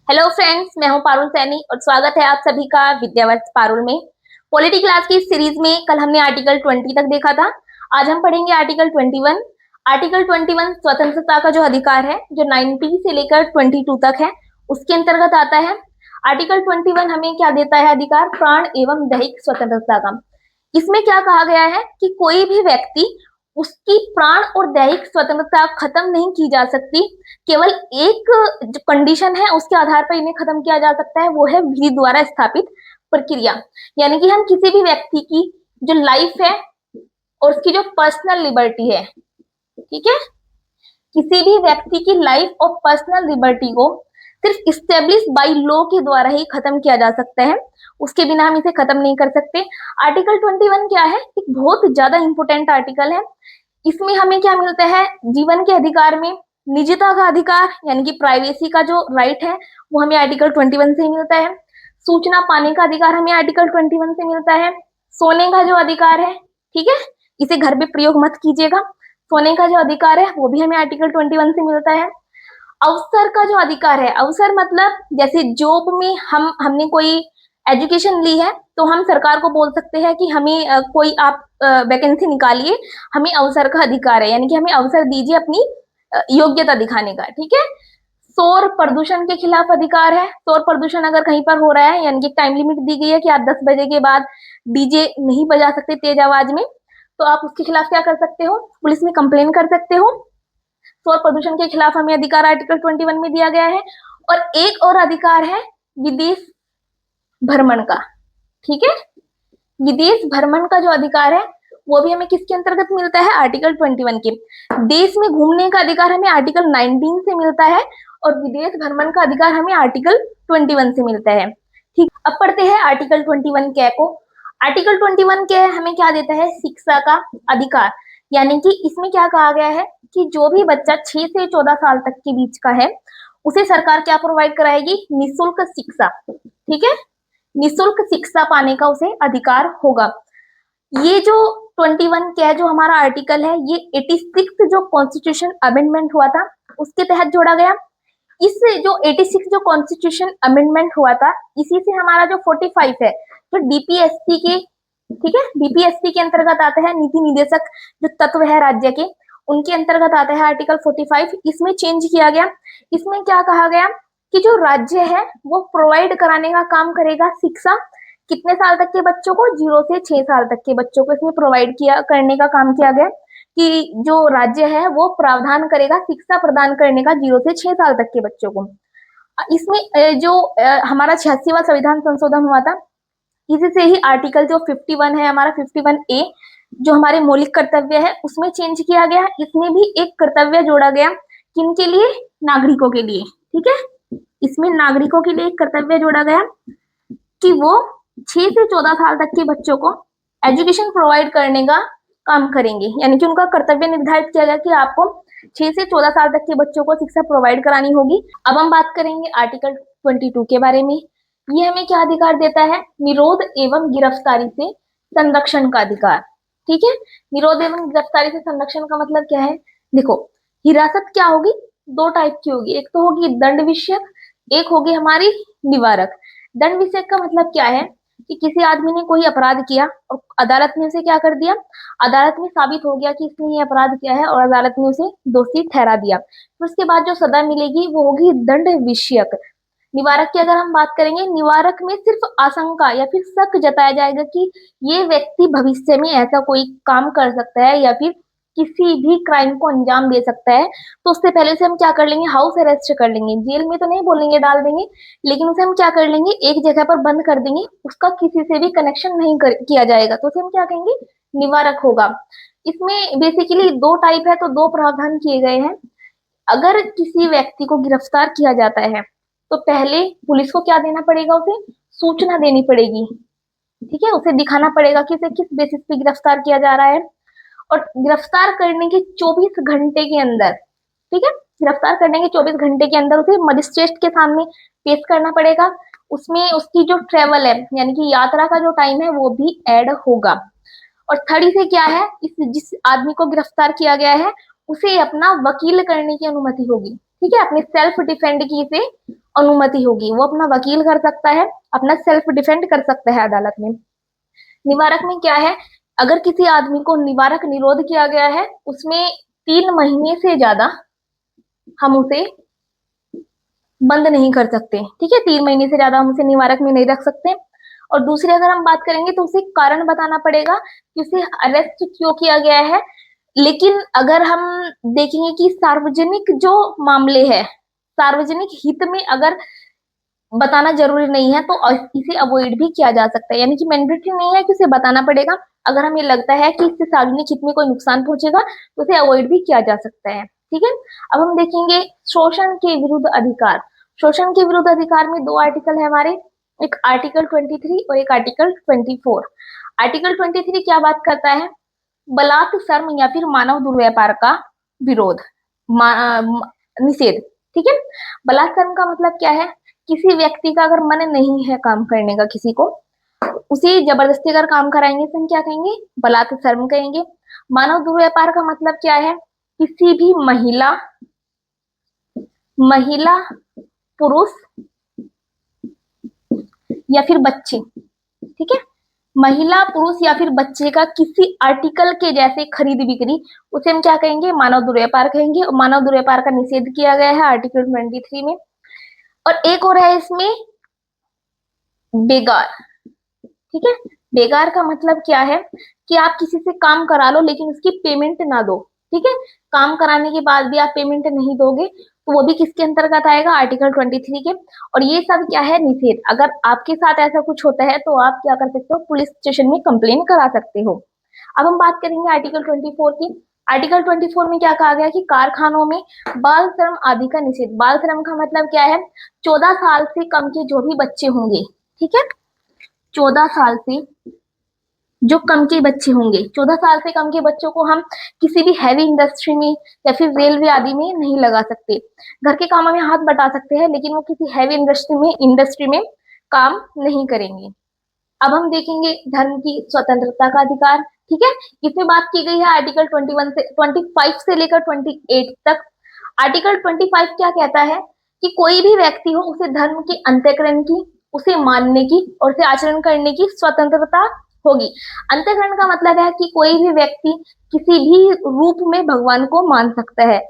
Hello friends, मैं हूं पारुल सैनी और स्वागत है आप सभी का विद्यावर्त पारुल में। पॉलिटी क्लास की इस सीरीज में कल हमने आर्टिकल 20 तक देखा था। आज हम पढ़ेंगे आर्टिकल 21। आर्टिकल 21 स्वतंत्रता का जो अधिकार है, जो 90 से लेकर 22 तक है, उसके अंतर्गत आता है। आर्टिकल 21 हमें क्या देता है? अधिकार प्राण एवं दैहिक स्वतंत्रता का। इसमें क्या कहा गया है कि कोई भी व्यक्ति, उसकी प्राण और दैहिक स्वतंत्रता खत्म नहीं की जा सकती। केवल एक जो कंडीशन है उसके आधार पर इन्हें खत्म किया जा सकता है, वो है विधि द्वारा स्थापित प्रक्रिया। यानी कि हम किसी भी व्यक्ति की जो लाइफ है और उसकी जो पर्सनल लिबर्टी है, ठीक है, किसी भी व्यक्ति की लाइफ और पर्सनल लिबर्टी को सिर्फ इस्टेब्लिश बाई लॉ के द्वारा ही खत्म किया जा सकता है, उसके बिना हम इसे खत्म नहीं कर सकते। आर्टिकल 21 क्या है? एक बहुत ज्यादा इंपोर्टेंट आर्टिकल है। इसमें हमें क्या मिलता है? जीवन के अधिकार में निजता का अधिकार यानी कि प्राइवेसी का जो राइट है वो हमें आर्टिकल 21 से मिलता है। सूचना पाने का अधिकार हमें आर्टिकल 21 से मिलता है। सोने का जो अधिकार है, ठीक है, इसे घर पे प्रयोग मत कीजिएगा। सोने का जो अधिकार है वो भी हमें आर्टिकल 21 से मिलता है। अवसर का जो अधिकार है, अवसर मतलब जैसे जॉब में हमने कोई एजुकेशन ली है तो हम सरकार को बोल सकते हैं कि हमें कोई आप वैकेंसी निकालिए, हमें अवसर का अधिकार है, यानी कि हमें अवसर दीजिए अपनी योग्यता दिखाने का, ठीक है। शोर प्रदूषण के खिलाफ अधिकार है। शोर प्रदूषण अगर कहीं पर हो रहा है, यानी कि टाइम लिमिट दी गई है कि आप 10 बजे के बाद डीजे नहीं बजा सकते तेज आवाज में, तो आप उसके खिलाफ क्या कर सकते हो? पुलिस में कंप्लेन कर सकते हो। शोर प्रदूषण के खिलाफ हमें अधिकार आर्टिकल 21 में दिया गया है। और एक और अधिकार है विदेश भ्रमण का, ठीक है। विदेश भ्रमण का जो अधिकार है वो भी हमें किसके अंतर्गत मिलता है? आर्टिकल 21 के। देश में घूमने का अधिकार हमें आर्टिकल 19 से मिलता है और विदेश भ्रमण का अधिकार हमें आर्टिकल 21 से मिलता है। ठीक, अब पढ़ते हैं आर्टिकल 21 क्या को। आर्टिकल 21 क्या है? हमें क्या देता है? शिक्षा का अधिकार। यानी कि इसमें क्या कहा गया है कि जो भी बच्चा 6 से 14 साल तक के बीच का है उसे सरकार क्या प्रोवाइड कराएगी? निःशुल्क शिक्षा, ठीक है। निःशुल्क शिक्षा पाने का उसे अधिकार होगा। ये जो 21 क्या है, जो हमारा आर्टिकल है, ये 86 जो कॉन्स्टिट्यूशन अमेंडमेंट हुआ था उसके तहत जोड़ा गया। इस जो 86 जो कॉन्स्टिट्यूशन अमेंडमेंट हुआ था, इसी से हमारा जो 45 है, जो डीपीएसपी के, ठीक है, डीपीएसपी के अंतर्गत आता है, नीति निदेशक जो तत्व है राज्य के, उनके अंतर्गत आता है आर्टिकल 45। इसमें चेंज किया गया। इसमें क्या कहा गया कि जो राज्य है वो प्रोवाइड कराने का काम करेगा शिक्षा। कितने साल तक के बच्चों को? 0 से 6 साल तक के बच्चों को इसमें प्रोवाइड किया करने का काम किया गया कि जो राज्य है वो प्रावधान करेगा शिक्षा प्रदान करने का 0 से 6 साल तक के बच्चों को। इसमें जो हमारा 86वां संविधान संशोधन हुआ था, इसी से ही आर्टिकल जो 51 है हमारा, 51A, जो हमारे मौलिक कर्तव्य है, उसमें चेंज किया गया। इसमें भी एक कर्तव्य जोड़ा गया, किनके लिए? नागरिकों के लिए, ठीक है। इसमें नागरिकों के लिए एक कर्तव्य जोड़ा गया कि वो 6 से 14 साल तक के बच्चों को एजुकेशन प्रोवाइड करने का काम करेंगे। यानी कि उनका कर्तव्य निर्धारित किया गया कि आपको 6 से 14 साल तक के बच्चों को शिक्षा प्रोवाइड करानी होगी। अब हम बात करेंगे आर्टिकल 22 के बारे में। ये हमें क्या अधिकार देता है? निरोध एवं गिरफ्तारी से संरक्षण का अधिकार, ठीक है। निरोध एवं गिरफ्तारी से संरक्षण का मतलब क्या है? देखो, हिरासत क्या होगी? 2 टाइप की होगी। एक तो होगी दंड विषयक, एक होगी हमारी निवारक। दंड विषयक का मतलब क्या है कि किसी आदमी ने कोई अपराध किया और अदालत ने उसे क्या कर दिया? अदालत में साबित हो गया कि इसने ये अपराध किया है और अदालत ने उसे दोषी ठहरा दिया, तो उसके बाद जो सजा मिलेगी वो होगी दंड विषयक। निवारक की अगर हम बात करेंगे, निवारक में सिर्फ आशंका या फिर शक जताया जाएगा कि ये व्यक्ति भविष्य में ऐसा कोई काम कर सकता है या फिर किसी भी क्राइम को अंजाम दे सकता है, तो उससे पहले से हम क्या कर लेंगे? हाउस अरेस्ट कर लेंगे। जेल में तो नहीं बोलेंगे डाल देंगे, लेकिन उसे हम क्या कर लेंगे? एक जगह पर बंद कर देंगे, उसका किसी से भी कनेक्शन नहीं किया जाएगा, तो उसे हम क्या कहेंगे? निवारक होगा। इसमें बेसिकली 2 टाइप है, तो 2 प्रावधान किए गए हैं। अगर किसी व्यक्ति को गिरफ्तार किया जाता है तो पहले पुलिस को क्या देना पड़ेगा? उसे सूचना देनी पड़ेगी, ठीक है। उसे दिखाना पड़ेगा कि उसे किस बेसिस पे गिरफ्तार किया जा रहा है। और गिरफ्तार करने के 24 घंटे के अंदर, ठीक है, गिरफ्तार करने के 24 घंटे के अंदर उसे मजिस्ट्रेट के सामने पेश करना पड़ेगा। उसमें उसकी जो ट्रेवल है यानी कि यात्रा का जो टाइम है वो भी ऐड होगा। और थर्ड से क्या है? इस जिस आदमी को गिरफ्तार किया गया है उसे अपना वकील करने की अनुमति होगी, ठीक है, अपने सेल्फ डिफेंड की इसे अनुमति होगी, वो अपना वकील कर सकता है, अपना सेल्फ डिफेंड कर सकता है अदालत में। निवारक में क्या है, अगर किसी आदमी को निवारक निरोध किया गया है, उसमें 3 महीने से ज्यादा हम उसे बंद नहीं कर सकते, ठीक है, 3 महीने से ज्यादा हम उसे निवारक में नहीं रख सकते। और दूसरी अगर हम बात करेंगे तो उसे कारण बताना पड़ेगा कि उसे अरेस्ट क्यों किया गया है। लेकिन अगर हम देखेंगे कि सार्वजनिक जो मामले है, सार्वजनिक हित में अगर बताना जरूरी नहीं है तो इसे अवॉइड भी किया जा सकता है, यानी कि मैंडेटरी नहीं है कि उसे बताना पड़ेगा। अगर हमें लगता है कि इससे सार्वजनिक हित में कोई नुकसान पहुंचेगा तो उसे अवॉइड भी किया जा सकता है, ठीक है। अब हम देखेंगे शोषण के विरुद्ध अधिकार। शोषण के विरुद्ध अधिकार में 2 आर्टिकल है हमारे, एक आर्टिकल 23 और एक आर्टिकल 24। आर्टिकल 23 क्या बात करता है, बलात्सर्म या फिर मानव दुर्व्यापार का विरोध, निषेध, ठीक है। बलात्सर्म का मतलब क्या है, किसी व्यक्ति का अगर मन नहीं है काम करने का, किसी को उसे जबरदस्ती अगर काम कराएंगे तो हम क्या कहेंगे, बलात्सर्म कहेंगे। मानव दुर्व्यापार का मतलब क्या है, किसी भी महिला पुरुष या फिर बच्चे, ठीक है, महिला पुरुष या फिर बच्चे का किसी आर्टिकल के जैसे खरीद बिक्री, उसे हम क्या कहेंगे, मानव दुर्व्यापार कहेंगे। और मानव दुर्व्यापार का निषेध किया गया है आर्टिकल 23 में। और एक और है इसमें बेगार, ठीक है। बेगार का मतलब क्या है कि आप किसी से काम करा लो लेकिन उसकी पेमेंट ना दो, ठीक है, काम कराने के बाद भी आप पेमेंट नहीं दोगे तो वो भी किसके अंतर्गत आएगा, आर्टिकल 23 के। और ये सब क्या है, निषेध। अगर आपके साथ ऐसा कुछ होता है तो आप क्या कर सकते हो, पुलिस स्टेशन में कंप्लेन करा सकते हो। अब हम बात करेंगे आर्टिकल 24 की। आर्टिकल 24 में क्या कहा गया कि कारखानों में बाल श्रम आदि का निषेध। बाल श्रम का मतलब क्या है, 14 साल से कम के जो भी बच्चे होंगे, ठीक है, 14 साल से जो कम के बच्चे होंगे, 14 साल से कम के बच्चों को हम किसी भी हैवी इंडस्ट्री में या फिर रेलवे आदि में नहीं लगा सकते। घर के कामों में हाथ बटा सकते हैं लेकिन वो किसी हैवी इंडस्ट्री में काम नहीं करेंगे। अब हम देखेंगे धर्म की स्वतंत्रता का अधिकार, ठीक है। इसमें बात की गई है आर्टिकल 25 से लेकर 28 तक। आर्टिकल 25 क्या कहता है कि कोई भी व्यक्ति हो, उसे धर्म के अंतःकरण की, उसे मानने की और उसे आचरण करने की स्वतंत्रता होगी। अंतःकरण का मतलब है कि कोई भी व्यक्ति किसी भी रूप में भगवान को मान सकता है,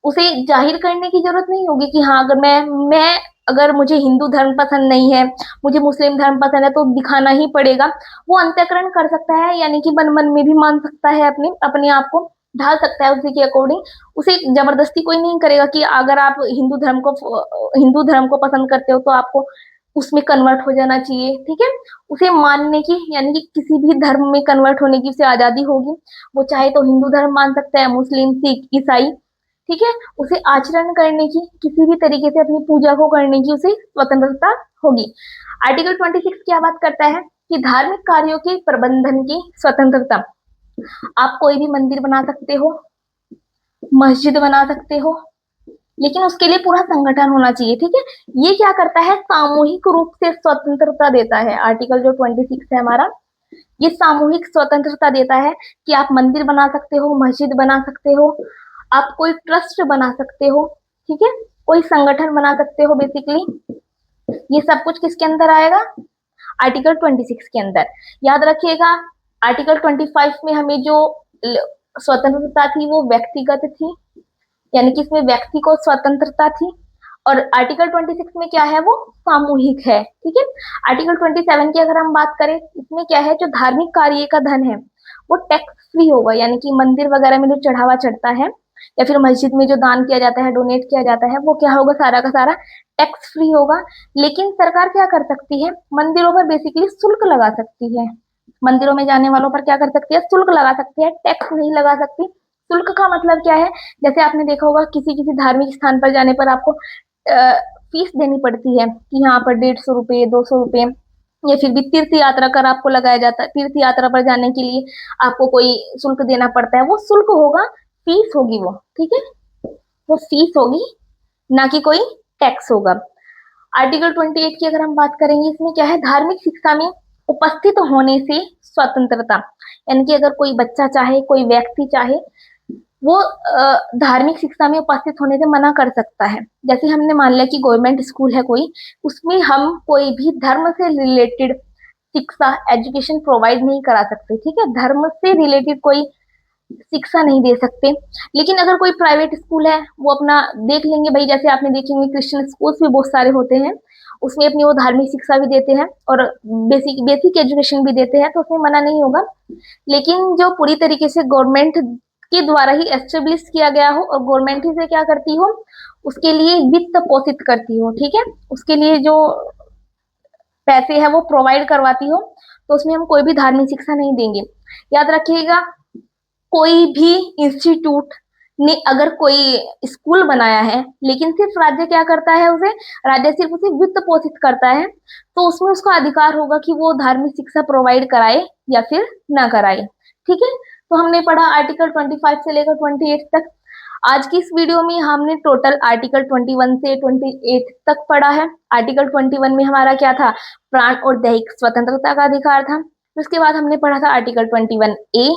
उसे जाहिर करने की जरूरत नहीं होगी कि हाँ, अगर मैं अगर मुझे हिंदू धर्म पसंद नहीं है, मुझे मुस्लिम धर्म पसंद है, तो दिखाना ही पड़ेगा। वो अंतःकरण कर सकता है, यानी कि मन मन में भी मान सकता है, अपने अपने आप को ढाल सकता है उसी के अकॉर्डिंग। उसे जबरदस्ती कोई नहीं करेगा कि अगर आप हिंदू धर्म को पसंद करते हो तो आपको उसमें कन्वर्ट हो जाना चाहिए, ठीक है। उसे मानने की, यानी कि किसी भी धर्म में कन्वर्ट होने की उसे आजादी होगी। वो चाहे तो हिंदू धर्म मान सकता है, मुस्लिम, सिख, ईसाई, ठीक है। उसे आचरण करने की, किसी भी तरीके से अपनी पूजा को करने की उसे स्वतंत्रता होगी। आर्टिकल 26 क्या बात करता है कि धार्मिक कार्यों के प्रबंधन की स्वतंत्रता। आप कोई भी मंदिर बना सकते हो, मस्जिद बना सकते हो, लेकिन उसके लिए पूरा संगठन होना चाहिए, ठीक है। ये क्या करता है, सामूहिक रूप से स्वतंत्रता देता है। आर्टिकल जो 26 है हमारा, ये सामूहिक स्वतंत्रता देता है कि आप मंदिर बना सकते हो, मस्जिद बना सकते हो, आप कोई ट्रस्ट बना सकते हो, ठीक है, कोई संगठन बना सकते हो। बेसिकली ये सब कुछ किसके अंदर आएगा, आर्टिकल 26 के अंदर। याद रखिएगा, आर्टिकल 25 में हमें जो स्वतंत्रता थी वो व्यक्तिगत थी, यानी कि इसमें व्यक्ति को स्वतंत्रता थी। और आर्टिकल 26 में क्या है, वो सामूहिक है, ठीक है। आर्टिकल 27 की अगर हम बात करें, इसमें क्या है, जो धार्मिक कार्य का धन है वो टैक्स फ्री होगा, यानी कि मंदिर वगैरह में जो चढ़ावा चढ़ता है या फिर मस्जिद में जो दान किया जाता है, डोनेट किया जाता है, वो क्या होगा, सारा का सारा टैक्स फ्री होगा। लेकिन सरकार क्या कर सकती है, मंदिरों पर बेसिकली शुल्क लगा सकती है। मंदिरों में जाने वालों पर क्या कर सकती है, शुल्क लगा सकती है, टैक्स नहीं लगा सकती। शुल्क का मतलब क्या है, जैसे आपने देखा होगा किसी किसी धार्मिक स्थान पर जाने पर आपको फीस देनी पड़ती है कि यहाँ पर 150 रुपए, 200 रुपए, या फिर भी तीर्थ यात्रा कर आपको लगाया जाता है, तीर्थ यात्रा पर जाने के लिए आपको कोई शुल्क देना पड़ता है, वो शुल्क होगा, फीस होगी वो, ठीक है, वो फीस होगी, ना कि कोई टैक्स होगा। आर्टिकल 28 की अगर हम बात करेंगे, इसमें क्या है, धार्मिक शिक्षा में उपस्थित होने से स्वतंत्रता, यानी कि अगर कोई बच्चा चाहे, कोई व्यक्ति चाहे वो धार्मिक शिक्षा में उपस्थित होने से मना कर सकता है। जैसे हमने मान लिया कि गवर्नमेंट स्कूल है कोई, उसमें हम कोई भी धर्म से रिलेटेड शिक्षा एजुकेशन प्रोवाइड नहीं करा सकते, ठीक है, धर्म से रिलेटेड कोई शिक्षा नहीं दे सकते। लेकिन अगर कोई प्राइवेट स्कूल है, वो अपना देख लेंगे भाई, जैसे आपने देखे होंगे क्रिश्चियन स्कूल्स भी बहुत सारे होते हैं, उसमें अपनी वो धार्मिक शिक्षा भी देते हैं और बेसिक बेसिक एजुकेशन भी देते हैं, तो उसमें मना नहीं होगा। लेकिन जो पूरी तरीके से गवर्नमेंट के द्वारा ही एस्टेब्लिश किया गया हो और गवर्नमेंट ही से क्या करती हो, उसके लिए वित्त पोषित करती हो, ठीक है, उसके लिए जो पैसे है वो प्रोवाइड करवाती हो, तो उसमें हम कोई भी धार्मिक शिक्षा नहीं देंगे। याद रखिएगा, कोई भी इंस्टीट्यूट ने अगर कोई स्कूल बनाया है, लेकिन सिर्फ राज्य क्या करता है, उसे राज्य सिर्फ उसे वित्त पोषित करता है, तो उसमें उसका अधिकार होगा कि वो धार्मिक शिक्षा प्रोवाइड कराए या फिर ना कराए। ठीक है, तो हमने पढ़ा आर्टिकल 25 से लेकर 28 तक। आज की इस वीडियो में हमने टोटल आर्टिकल 21 से 28 तक पढ़ा है। आर्टिकल 21 में हमारा क्या था, प्राण और दैहिक स्वतंत्रता का अधिकार था। उसके बाद हमने पढ़ा था आर्टिकल 21A,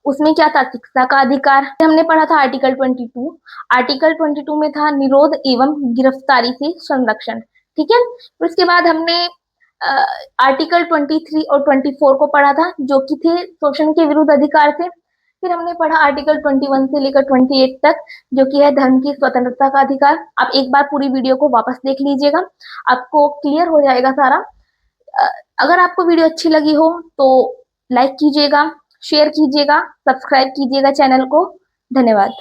उसमें क्या था, शिक्षा का अधिकार। हमने पढ़ा था आर्टिकल 22, आर्टिकल 22 में था निरोध एवं गिरफ्तारी से संरक्षण। ठीक है, फिर उसके बाद हमने आर्टिकल 23 और 24 को पढ़ा था, जो कि थे शोषण के विरुद्ध अधिकार से। फिर हमने पढ़ा आर्टिकल 21 से लेकर 28 तक, जो कि है धर्म की स्वतंत्रता का अधिकार। आप एक बार पूरी वीडियो को वापस देख लीजिएगा, आपको क्लियर हो जाएगा सारा। अगर आपको वीडियो अच्छी लगी हो तो लाइक कीजिएगा, शेयर कीजिएगा, सब्सक्राइब कीजिएगा चैनल को। धन्यवाद।